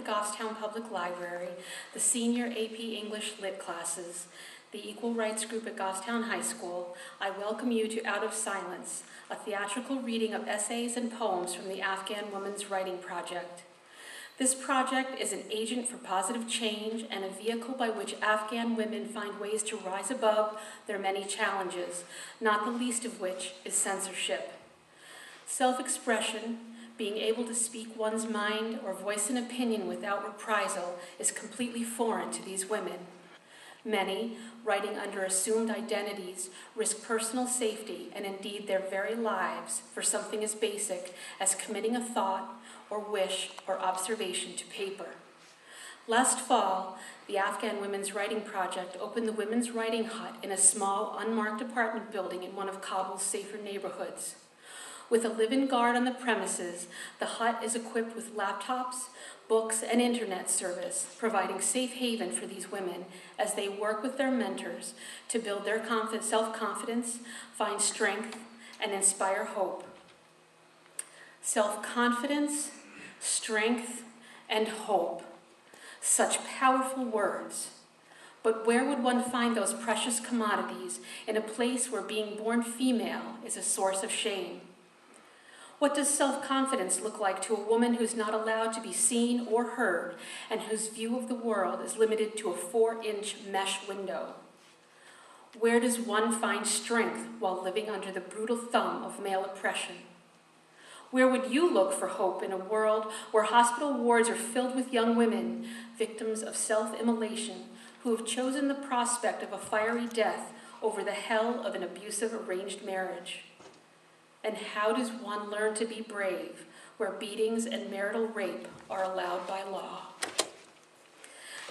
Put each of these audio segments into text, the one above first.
Goffstown Public Library, the Senior AP English Lit classes, the Equal Rights Group at Goffstown High School, I welcome you to Out of Silence, a theatrical reading of essays and poems from the Afghan Women's Writing Project. This project is an agent for positive change and a vehicle by which Afghan women find ways to rise above their many challenges, not the least of which is censorship. Self-expression, being able to speak one's mind or voice an opinion without reprisal, is completely foreign to these women. Many, writing under assumed identities, risk personal safety and indeed their very lives for something as basic as committing a thought or wish or observation to paper. Last fall, the Afghan Women's Writing Project opened the Women's Writing Hut in a small, unmarked apartment building in one of Kabul's safer neighborhoods. With a live-in guard on the premises, the hut is equipped with laptops, books, and internet service, providing safe haven for these women as they work with their mentors to build their self-confidence, find strength, and inspire hope. Self-confidence, strength, and hope. Such powerful words. But where would one find those precious commodities in a place where being born female is a source of shame? What does self-confidence look like to a woman who's not allowed to be seen or heard and whose view of the world is limited to a 4-inch mesh window? Where does one find strength while living under the brutal thumb of male oppression? Where would you look for hope in a world where hospital wards are filled with young women, victims of self-immolation, who have chosen the prospect of a fiery death over the hell of an abusive arranged marriage? And how does one learn to be brave where beatings and marital rape are allowed by law?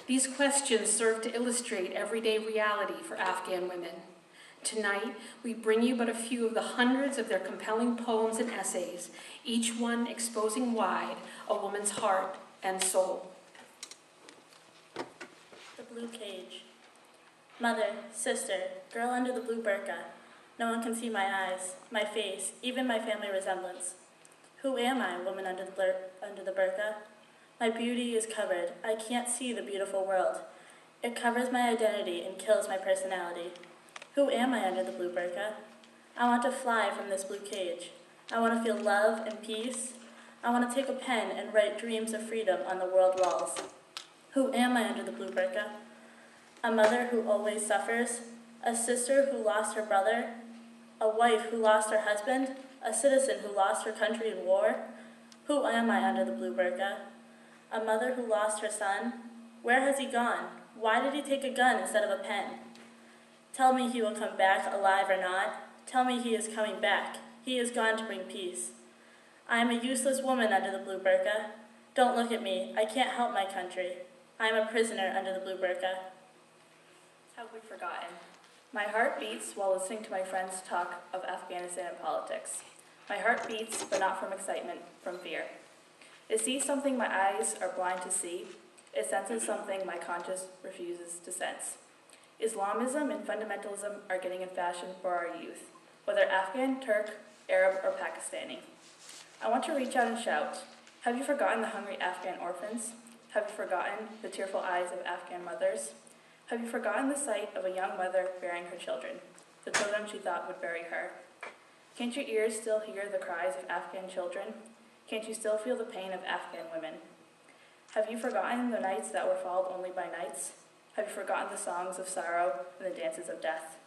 These questions serve to illustrate everyday reality for Afghan women. Tonight, we bring you but a few of the hundreds of their compelling poems and essays, each one exposing wide a woman's heart and soul. The Blue Cage. Mother, sister, girl under the blue burqa. No one can see my eyes, my face, even my family resemblance. Who am I, woman under the burqa? My beauty is covered. I can't see the beautiful world. It covers my identity and kills my personality. Who am I under the blue burqa? I want to fly from this blue cage. I want to feel love and peace. I want to take a pen and write dreams of freedom on the world walls. Who am I under the blue burqa? A mother who always suffers, a sister who lost her brother, a wife who lost her husband, a citizen who lost her country in war. Who am I under the blue burqa? A mother who lost her son. Where has he gone? Why did he take a gun instead of a pen? Tell me he will come back, alive or not. Tell me he is coming back. He is gone to bring peace. I am a useless woman under the blue burqa. Don't look at me. I can't help my country. I am a prisoner under the blue burqa. Have we forgotten? My heart beats while listening to my friends talk of Afghanistan and politics. My heart beats, but not from excitement, from fear. It sees something my eyes are blind to see. It senses something my conscience refuses to sense. Islamism and fundamentalism are getting in fashion for our youth, whether Afghan, Turk, Arab, or Pakistani. I want to reach out and shout, have you forgotten the hungry Afghan orphans? Have you forgotten the tearful eyes of Afghan mothers? Have you forgotten the sight of a young mother burying her children, the children she thought would bury her? Can't your ears still hear the cries of Afghan children? Can't you still feel the pain of Afghan women? Have you forgotten the nights that were followed only by nights? Have you forgotten the songs of sorrow and the dances of death?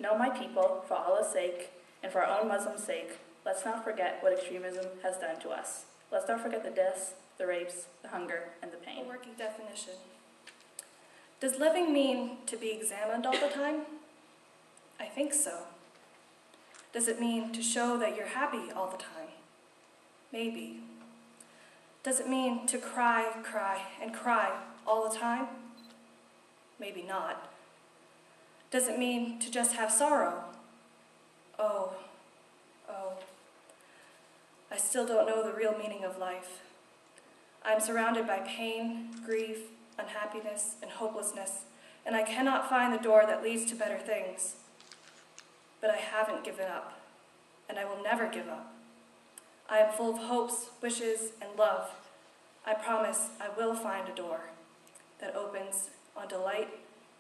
No, my people, for Allah's sake, and for our own Muslims' sake, let's not forget what extremism has done to us. Let's not forget the deaths, the rapes, the hunger, and the pain. A working definition. Does living mean to be examined all the time? I think so. Does it mean to show that you're happy all the time? Maybe. Does it mean to cry, cry, and cry all the time? Maybe not. Does it mean to just have sorrow? Oh. I still don't know the real meaning of life. I'm surrounded by pain, grief, unhappiness, and hopelessness, and I cannot find the door that leads to better things. But I haven't given up, and I will never give up. I am full of hopes, wishes, and love. I promise I will find a door that opens on delight,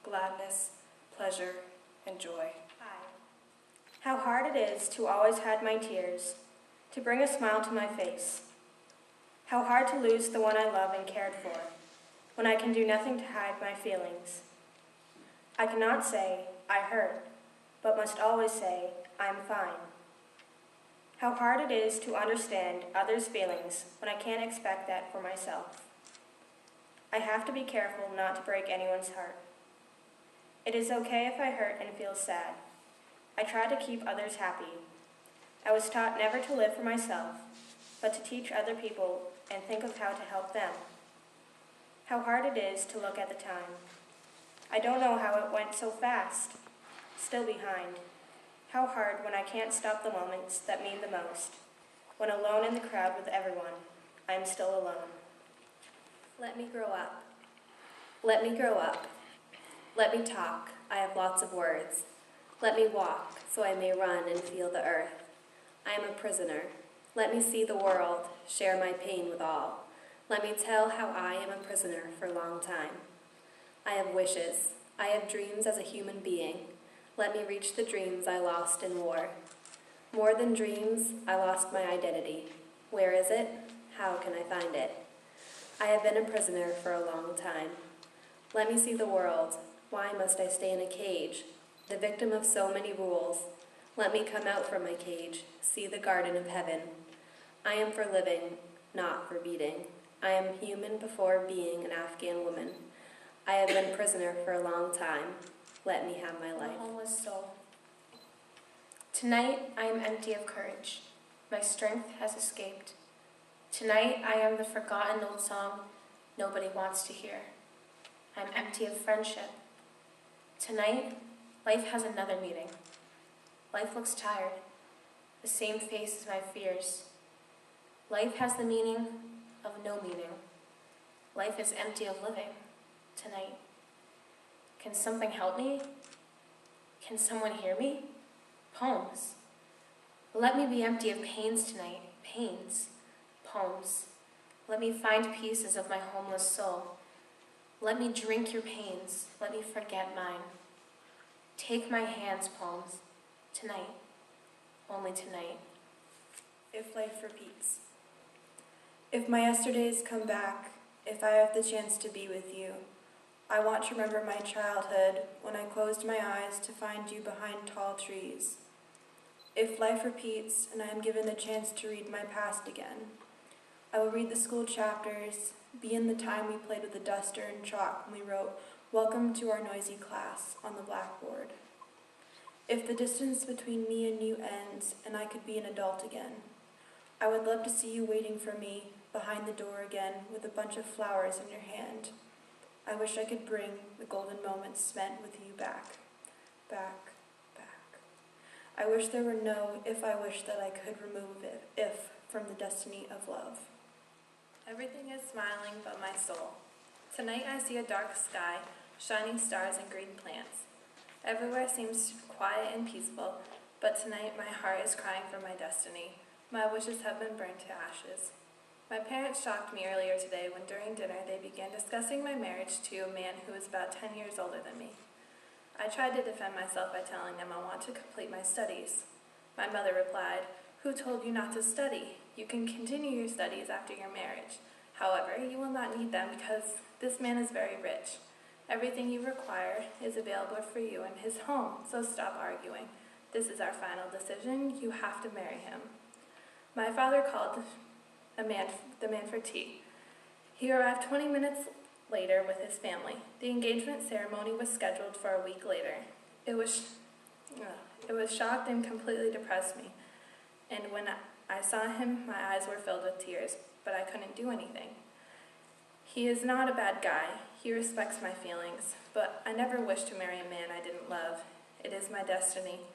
gladness, pleasure, and joy. How hard it is to always hide my tears, to bring a smile to my face. How hard to lose the one I love and cared for, when I can do nothing to hide my feelings. I cannot say, I hurt, but must always say, I'm fine. How hard it is to understand others' feelings when I can't expect that for myself. I have to be careful not to break anyone's heart. It is okay if I hurt and feel sad. I try to keep others happy. I was taught never to live for myself, but to teach other people and think of how to help them. How hard it is to look at the time. I don't know how it went so fast. Still behind. How hard when I can't stop the moments that mean the most. When alone in the crowd with everyone, I am still alone. Let me grow up. Let me grow up. Let me talk. I have lots of words. Let me walk so I may run and feel the earth. I am a prisoner. Let me see the world, share my pain with all. Let me tell how I am a prisoner for a long time. I have wishes. I have dreams as a human being. Let me reach the dreams I lost in war. More than dreams, I lost my identity. Where is it? How can I find it? I have been a prisoner for a long time. Let me see the world. Why must I stay in a cage? The victim of so many rules. Let me come out from my cage, see the garden of heaven. I am for living, not for beating. I am human before being an Afghan woman. I have been a prisoner for a long time. Let me have my life. Homeless soul. Tonight I am empty of courage. My strength has escaped. Tonight I am the forgotten old song nobody wants to hear. I am empty of friendship. Tonight, life has another meaning. Life looks tired, the same face as my fears. Life has the meaning of no meaning. Life is empty of living tonight. Can something help me? Can someone hear me? Poems. Let me be empty of pains tonight. Pains. Poems. Let me find pieces of my homeless soul. Let me drink your pains. Let me forget mine. Take my hands, poems. Tonight. Only tonight. If life repeats. If my yesterdays come back, if I have the chance to be with you, I want to remember my childhood when I closed my eyes to find you behind tall trees. If life repeats and I am given the chance to read my past again, I will read the school chapters, be in the time we played with the duster and chalk when we wrote, "Welcome to our noisy class" on the blackboard. If the distance between me and you ends and I could be an adult again, I would love to see you waiting for me behind the door again with a bunch of flowers in your hand. I wish I could bring the golden moments spent with you back, back, back. I wish there were no if I wish that I could remove it, if from the destiny of love. Everything is smiling but my soul. Tonight I see a dark sky, shining stars and green plants. Everywhere seems quiet and peaceful, but tonight my heart is crying for my destiny. My wishes have been burned to ashes. My parents shocked me earlier today when during dinner they began discussing my marriage to a man who was about 10 years older than me. I tried to defend myself by telling them I want to complete my studies. My mother replied, "Who told you not to study? You can continue your studies after your marriage. However, you will not need them because this man is very rich. Everything you require is available for you in his home, so stop arguing. This is our final decision. You have to marry him." My father called the man for tea. He arrived 20 minutes later with his family. The engagement ceremony was scheduled for a week later. It was shocked and completely depressed me. And when I saw him, my eyes were filled with tears, but I couldn't do anything. He is not a bad guy. He respects my feelings, but I never wished to marry a man I didn't love. It is my destiny.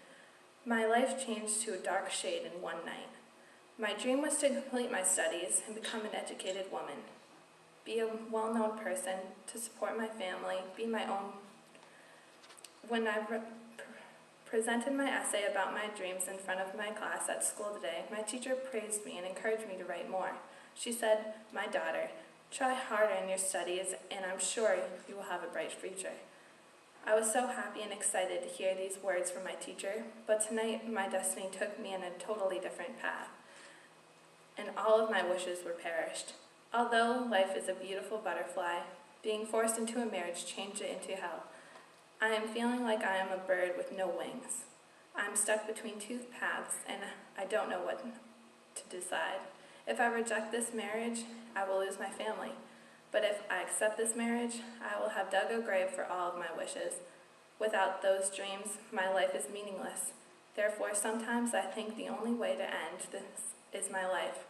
My life changed to a dark shade in one night. My dream was to complete my studies and become an educated woman, be a well-known person, to support my family, be my own. When I presented my essay about my dreams in front of my class at school today, my teacher praised me and encouraged me to write more. She said, "My daughter, Try harder in your studies, and I'm sure you will have a bright future. I was so happy and excited to hear these words from my teacher, but tonight my destiny took me in a totally different path, and all of my wishes were perished. Although life is a beautiful butterfly, being forced into a marriage changed it into hell. I am feeling like I am a bird with no wings. I am stuck between two paths, and I don't know what to decide. If I reject this marriage, I will lose my family. But if I accept this marriage, I will have dug a grave for all of my wishes. Without those dreams, my life is meaningless. Therefore, sometimes I think the only way to end this is my life.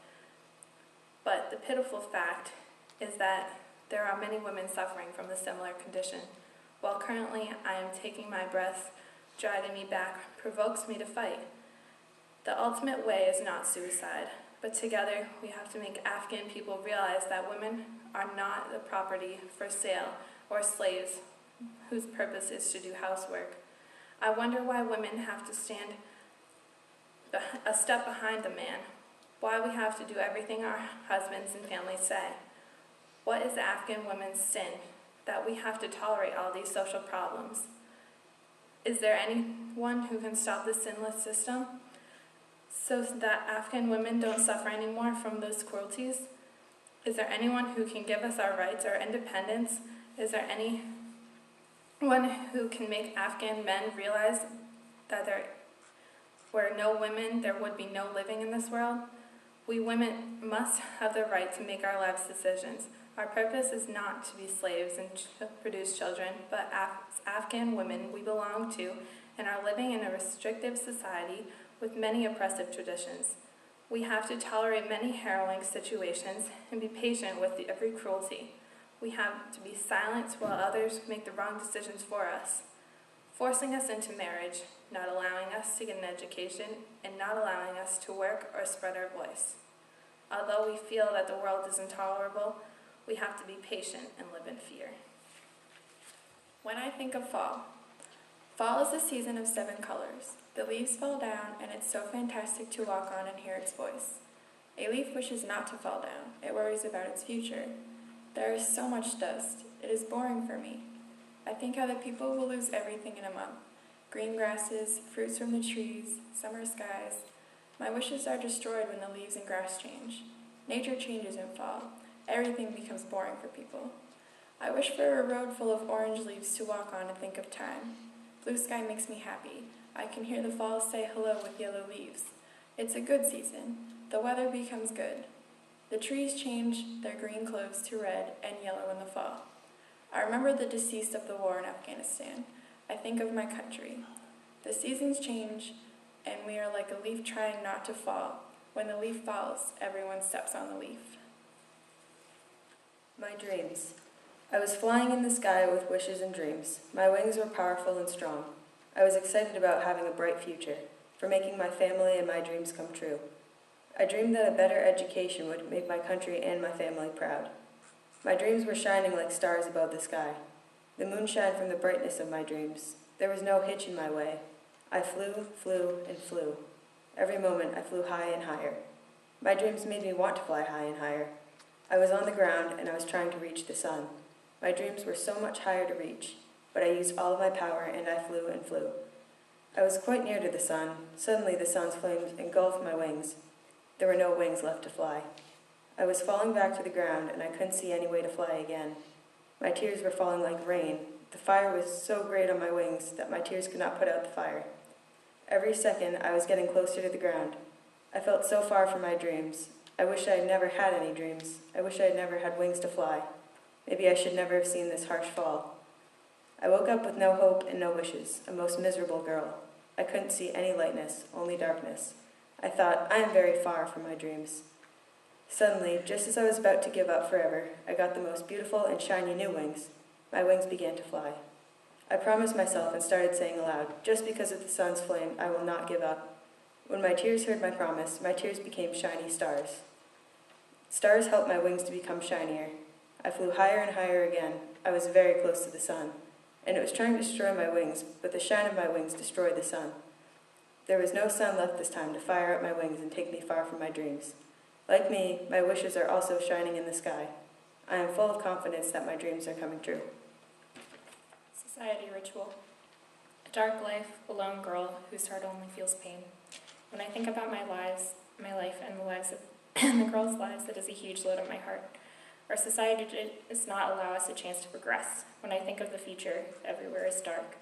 But the pitiful fact is that there are many women suffering from a similar condition. While currently I am taking my breath, driving me back provokes me to fight. The ultimate way is not suicide, but together we have to make Afghan people realize that women are not the property for sale or slaves whose purpose is to do housework. I wonder why women have to stand a step behind the man, why we have to do everything our husbands and families say. What is Afghan women's sin that we have to tolerate all these social problems? Is there anyone who can stop this sinless system so that Afghan women don't suffer anymore from those cruelties? Is there anyone who can give us our rights, our independence? Is there anyone who can make Afghan men realize that there were no women, there would be no living in this world? We women must have the right to make our lives decisions. Our purpose is not to be slaves and to produce children, but as Afghan women we belong to and are living in a restrictive society with many oppressive traditions. We have to tolerate many harrowing situations and be patient with every cruelty. We have to be silent while others make the wrong decisions for us, forcing us into marriage, not allowing us to get an education, and not allowing us to work or spread our voice. Although we feel that the world is intolerable, we have to be patient and live in fear. When I think of fall, fall is the season of 7 colors. The leaves fall down, and it's so fantastic to walk on and hear its voice. A leaf wishes not to fall down. It worries about its future. There is so much dust. It is boring for me. I think how the people will lose everything in a month. Green grasses, fruits from the trees, summer skies. My wishes are destroyed when the leaves and grass change. Nature changes in fall. Everything becomes boring for people. I wish for a road full of orange leaves to walk on and think of time. Blue sky makes me happy. I can hear the fall say hello with yellow leaves. It's a good season. The weather becomes good. The trees change their green clothes to red and yellow in the fall. I remember the deceased of the war in Afghanistan. I think of my country. The seasons change, and we are like a leaf trying not to fall. When the leaf falls, everyone steps on the leaf. My dreams. I was flying in the sky with wishes and dreams. My wings were powerful and strong. I was excited about having a bright future, for making my family and my dreams come true. I dreamed that a better education would make my country and my family proud. My dreams were shining like stars above the sky. The moon shined from the brightness of my dreams. There was no hitch in my way. I flew, flew, and flew. Every moment I flew high and higher. My dreams made me want to fly high and higher. I was on the ground and I was trying to reach the sun. My dreams were so much higher to reach, but I used all of my power and I flew and flew. I was quite near to the sun. Suddenly the sun's flames engulfed my wings. There were no wings left to fly. I was falling back to the ground and I couldn't see any way to fly again. My tears were falling like rain. The fire was so great on my wings that my tears could not put out the fire. Every second I was getting closer to the ground. I felt so far from my dreams. I wish I had never had any dreams. I wish I had never had wings to fly. Maybe I should never have seen this harsh fall. I woke up with no hope and no wishes, a most miserable girl. I couldn't see any lightness, only darkness. I thought, I am very far from my dreams. Suddenly, just as I was about to give up forever, I got the most beautiful and shiny new wings. My wings began to fly. I promised myself and started saying aloud, just because of the sun's flame, I will not give up. When my tears heard my promise, my tears became shiny stars. Stars helped my wings to become shinier. I flew higher and higher again. I was very close to the sun, and it was trying to destroy my wings, but the shine of my wings destroyed the sun. There was no sun left this time to fire up my wings and take me far from my dreams. Like me, my wishes are also shining in the sky. I am full of confidence that my dreams are coming true. Society ritual. A dark life, a lone girl whose heart only feels pain. When I think about my life, and the lives of and the girls' lives, it is a huge load on my heart. Our society does not allow us a chance to progress. When I think of the future, everywhere is dark.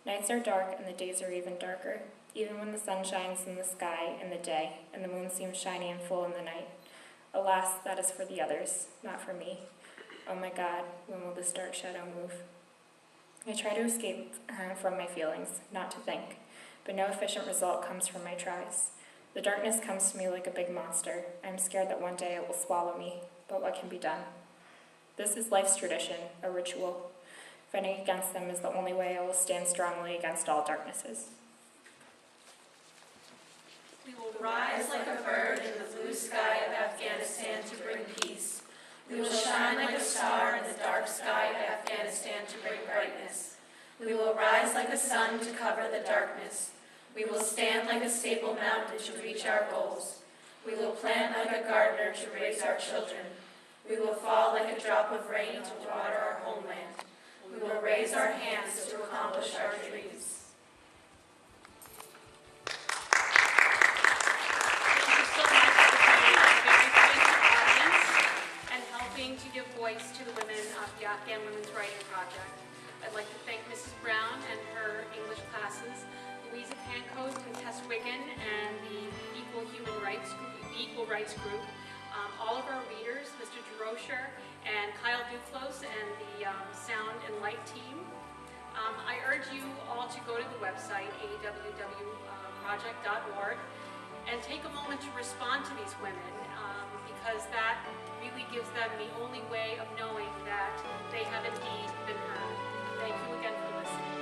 Nights are dark and the days are even darker, even when the sun shines in the sky in the day and the moon seems shiny and full in the night. Alas, that is for the others, not for me. Oh my God, when will this dark shadow move? I try to escape from my feelings, not to think, but no efficient result comes from my tries. The darkness comes to me like a big monster. I am scared that one day it will swallow me, but what can be done? This is life's tradition, a ritual. Fighting against them is the only way I will stand strongly against all darknesses. We will rise like a bird in the blue sky of Afghanistan to bring peace. We will shine like a star in the dark sky of Afghanistan to bring brightness. We will rise like a sun to cover the darkness. We will stand like a stable mountain to reach our goals. We will plant like a gardener to raise our children. We will fall like a drop of rain to water our homeland. We will raise our hands to accomplish our dreams. Thank you so much for being a very patient audience and helping to give voice to the women of the Afghan Women's Writing Project. I'd like to thank Mrs. Brown and her English classes, Louisa Pancoast and Tess Wiggin, and the Equal Rights Group, all of our readers, Mr. Jerosher and Kyle Duclos, and the Sound and Light team. I urge you all to go to the website, awwproject.org, and take a moment to respond to these women, because that really gives them the only way of knowing that they have indeed been heard. Thank you again for listening.